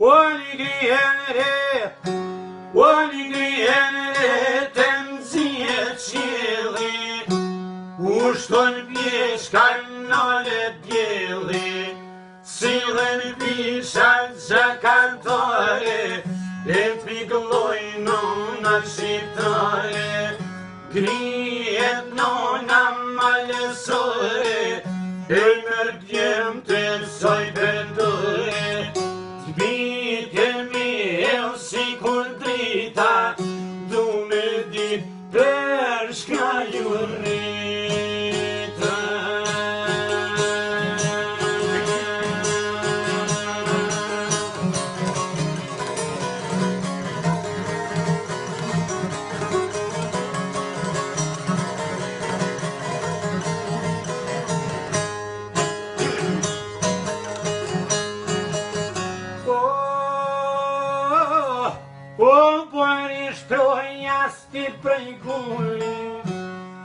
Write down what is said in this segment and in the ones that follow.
Oni grihen re të nëzije qili, ushton pjeshkan nële djeli, silën pishat që kantore, e t'pikloj nëna shqiptare, grihet nëna malesore, e mërdjem të soj përdore, t'bite mi e si kur drita, du me dit për shka ju rrita. O, por ishtroja sti prej gulli,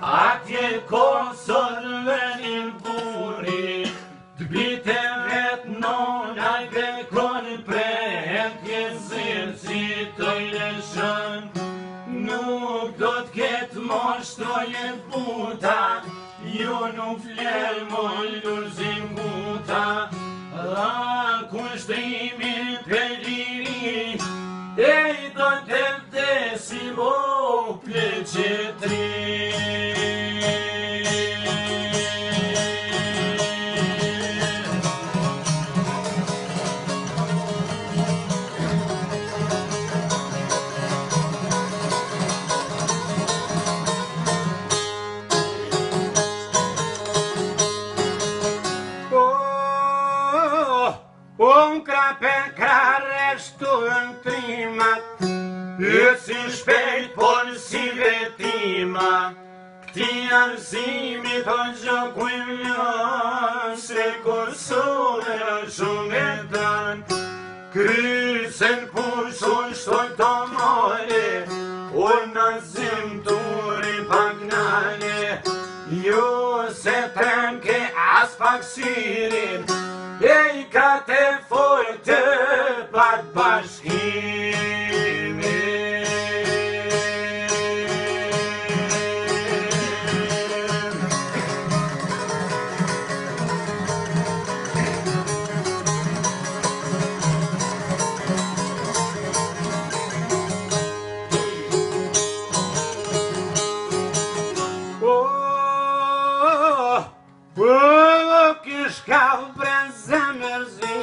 atje kosor venin buri, t'bite vet nona i bekon prehetje zirë si të i leshën, nuk do t'ket moshtroje buta, ju nuk fler mollur zimbuta, a kushtrimin për liri, e do të vdesim o pleqetri. Un krape krare shtu në trimat, si shpejt por si vetima, këti arsimi të gjokujm një, se Kosove shumë e dan, krysen pushon shtoj të more, unë në zim turi pagnane, ju se trenke as pak shirin, e i ka të forte pat bashkimi. Kishka vren zemër zi,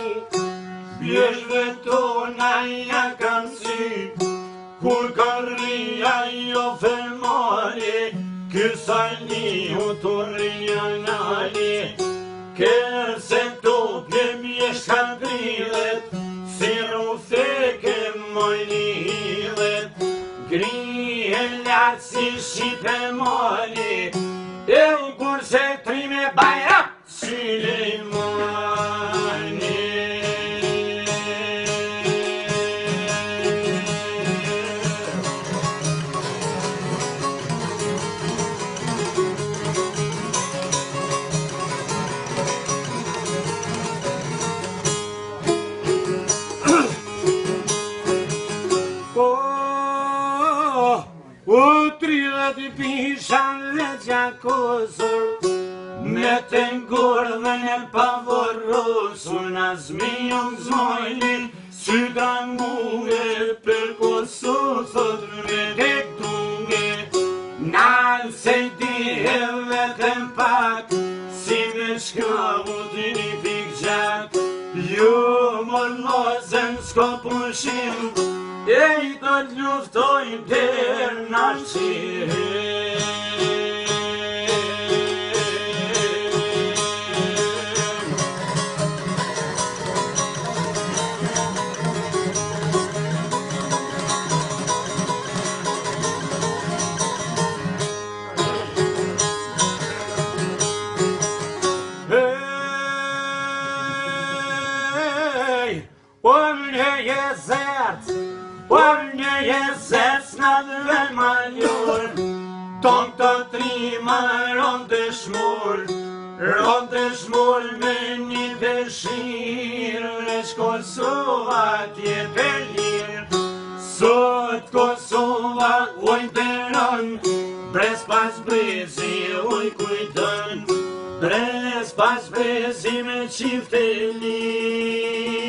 bjeshve tona ja kanë si, kur kërria jo fermari, kësaj një u të rria nali, kërse to pjemje shkandrilet, si rufeke mojnilet, grije lartë si shqipe mali, e u kur se trime bajrak, Silimani. O 30 pishan dhe gjakosur, me të ngurë dhe në pavorosur, në zmion zmojni, sy dranguge për Kosovë, thot me dek dunge, nalë se di e vetëm pak, si me shkavu të një pik gjak, ju më lozën s'ko pushim, e i do t'luftoj der në qirë. Një jezet s'na dhe maljur, ton të trima ronde shmur me një dëshirë veç Kosova t'jetë e lirë. Sot Kosova oj peron, brez pas brezi oj kujtën, brez pas brezi me qifte lirë.